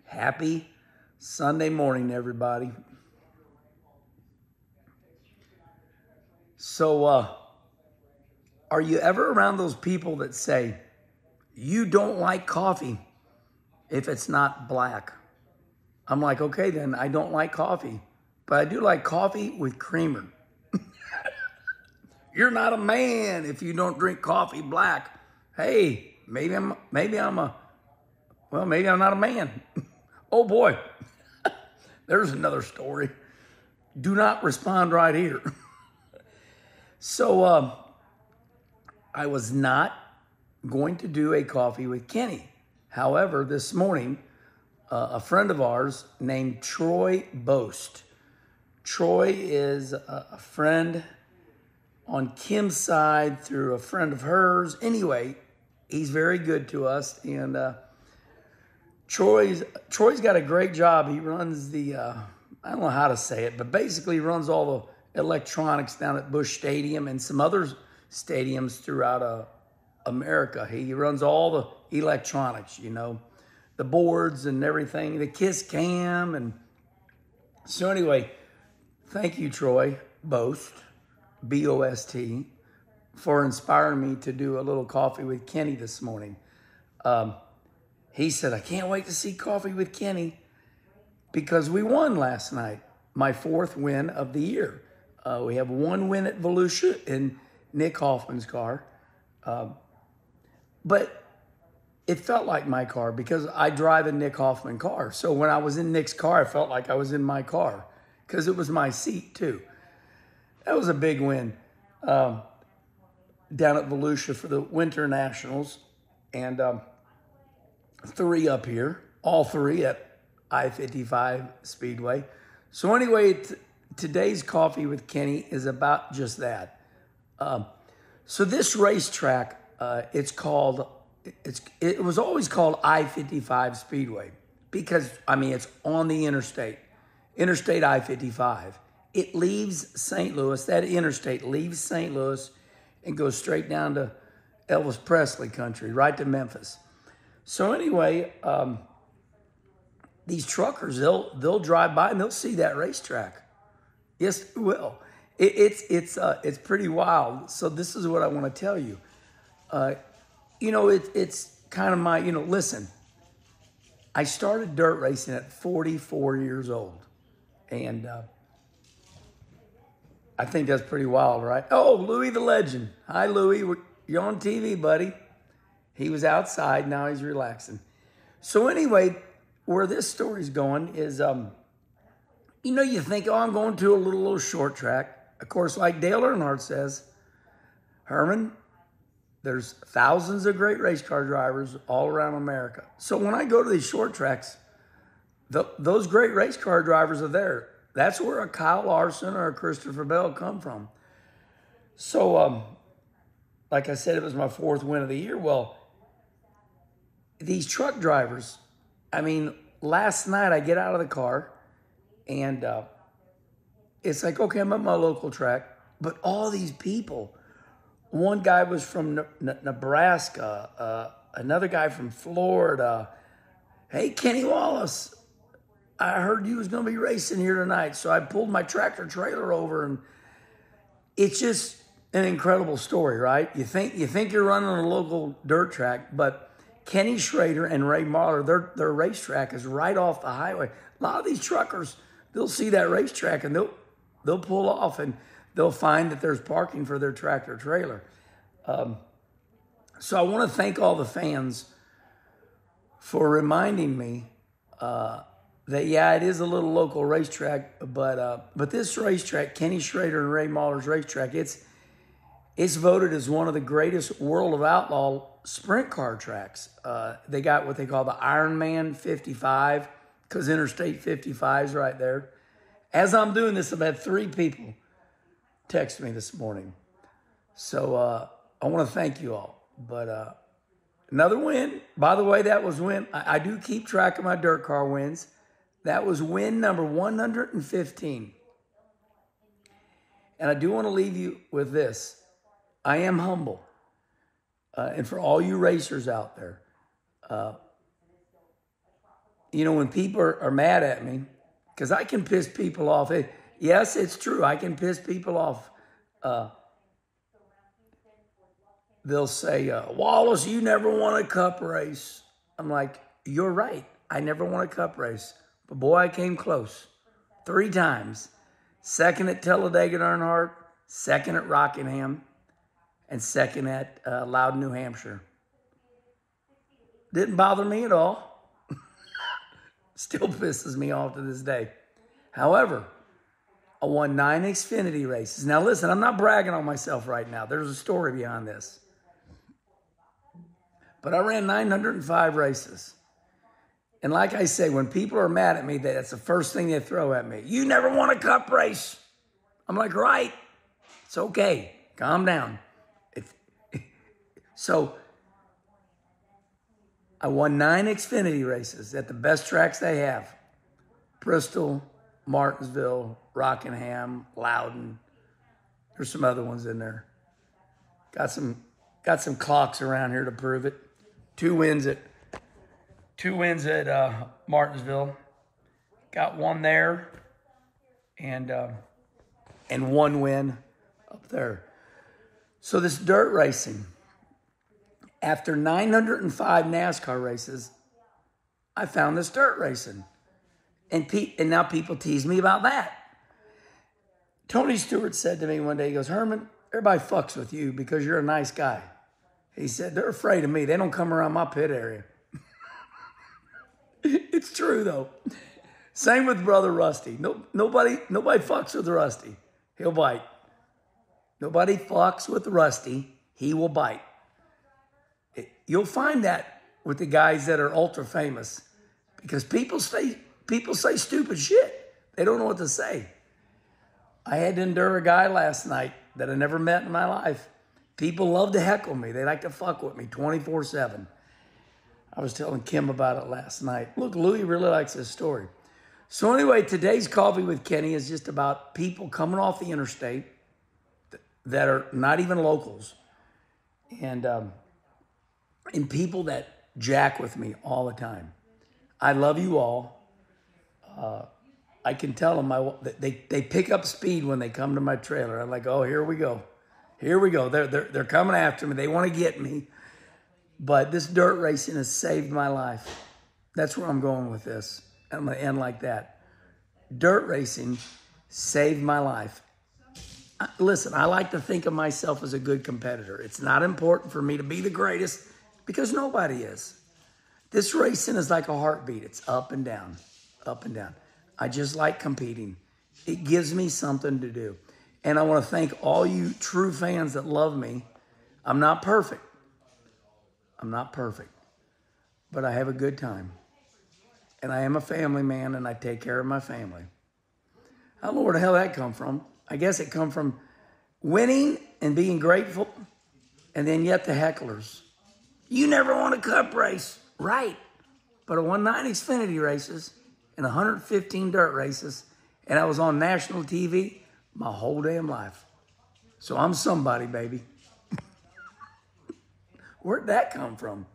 Happy Sunday morning, everybody. So, are you ever around those people that say, you don't like coffee if it's not black? I'm like, okay, then I don't like coffee, but I do like coffee with creamer. You're not a man if you don't drink coffee black. Hey, maybe I'm not a man. Oh boy, there's another story. Do not respond right here. So I was not going to do a coffee with Kenny. However, this morning, a friend of ours named Troy Boast. Troy is a friend on Kim's side through a friend of hers. Anyway, he's very good to us. And Troy's got a great job. He runs the, I don't know how to say it, but basically he runs all the electronics down at Busch Stadium and some other stadiums throughout America. He runs all the electronics, you know, the boards and everything, the Kiss Cam. And so anyway, thank you, Troy Boast, B-O-S-T, for inspiring me to do a little coffee with Kenny this morning. He said, I can't wait to see Coffee with Kenny because we won last night, my 4th win of the year. We have 1 win at Volusia in Nick Hoffman's car. But it felt like my car because I drive a Nick Hoffman car. So when I was in Nick's car, I felt like I was in my car because it was my seat too. That was a big win down at Volusia for the Winter Nationals. And 3 up here, all 3 at I-55 Speedway. So anyway, today's Coffee with Kenny is about just that. So this racetrack, it was always called I-55 Speedway because, I mean, it's on the interstate I-55. It leaves St. Louis, that interstate leaves St. Louis and goes straight down to Elvis Presley country, right to Memphis. So anyway, these truckers, they'll drive by and they'll see that racetrack. Yes, they will. It's pretty wild. So this is what I want to tell you. You know, it's kind of my, listen, I started dirt racing at 44 years old. And I think that's pretty wild, right? Oh, Louis the Legend. Hi, Louis. You're on TV, buddy. He was outside. Now he's relaxing. So anyway, where this story's going is, you think, oh, I'm going to a little short track. Of course, like Dale Earnhardt says, Herman, there's thousands of great race car drivers all around America. So when I go to these short tracks, those great race car drivers are there. That's where a Kyle Larson or a Christopher Bell come from. So, like I said, it was my 4th win of the year. Well, these truck drivers, I mean, last night I get out of the car and it's like, okay, I'm at my local track, but all these people, one guy was from Nebraska, another guy from Florida. Hey, Kenny Wallace, I heard you was going to be racing here tonight. So I pulled my tractor trailer over and it's just an incredible story, right? You think you're running on a local dirt track, but Kenny Schrader and Ray Marler, their racetrack is right off the highway. A lot of these truckers, they'll see that racetrack and they'll pull off and they'll find that there's parking for their tractor trailer. So I want to thank all the fans for reminding me that, yeah, it is a little local racetrack, but this racetrack, Kenny Schrader and Ray Mahler's racetrack, it's voted as one of the greatest World of Outlaw sprint car tracks. They got what they call the Ironman 55 because Interstate 55 is right there. As I'm doing this, I've had 3 people text me this morning. So I want to thank you all. But another win. By the way, that was win. I do keep track of my dirt car wins. That was win number 115. And I do want to leave you with this. I am humble. And for all you racers out there, You know, when people are mad at me, because I can piss people off. Yes, it's true. I can piss people off. They'll say, Wallace, you never won a cup race. I'm like, you're right. I never won a cup race. But boy, I came close. 3 times. Second at Talladega Earnhardt, second at Rockingham, and second at Loudon, New Hampshire. Didn't bother me at all. Still pisses me off to this day. However, I won 9 Xfinity races. Now listen, I'm not bragging on myself right now. There's a story behind this. But I ran 905 races. And like I say, when people are mad at me, that's the first thing they throw at me. You never won a cup race. I'm like, right. It's okay. Calm down. So I won 9 Xfinity races at the best tracks they have. Bristol, Martinsville, Rockingham, Loudon. There's some other ones in there. Got some clocks around here to prove it. 2 wins at Martinsville. Got 1 there, and 1 win up there. So this dirt racing, after 905 NASCAR races, I found this dirt racing, and now people tease me about that. Tony Stewart said to me one day, he goes, Herman, everybody fucks with you because you're a nice guy. He said, they're afraid of me. They don't come around my pit area. It's true, though. Same with Brother Rusty. Nobody fucks with Rusty. He'll bite. Nobody fucks with Rusty. He will bite. You'll find that with the guys that are ultra famous because people say stupid shit. They don't know what to say. I had to endure a guy last night that I never met in my life. People love to heckle me. They like to fuck with me 24/7. I was telling Kim about it last night. Look, Louie really likes this story. So anyway, today's Coffee with Kenny is just about people coming off the interstate that are not even locals. And people that jack with me all the time. I love you all. I can tell them they pick up speed when they come to my trailer. I'm like, oh, here we go. Here we go. They're coming after me. They want to get me. But this dirt racing has saved my life. That's where I'm going with this. I'm going to end like that. Dirt racing saved my life. Listen, I like to think of myself as a good competitor. It's not important for me to be the greatest because nobody is. This racing is like a heartbeat. It's up and down, up and down. I just like competing. It gives me something to do. And I want to thank all you true fans that love me. I'm not perfect. But I have a good time. And I am a family man, and I take care of my family. I don't know where the hell that come from. I guess it come from winning and being grateful, and then yet the hecklers. You never won a cup race. Right. But I won 9 Xfinity races and 115 dirt races, and I was on national TV my whole damn life. So I'm somebody, baby. Where'd that come from?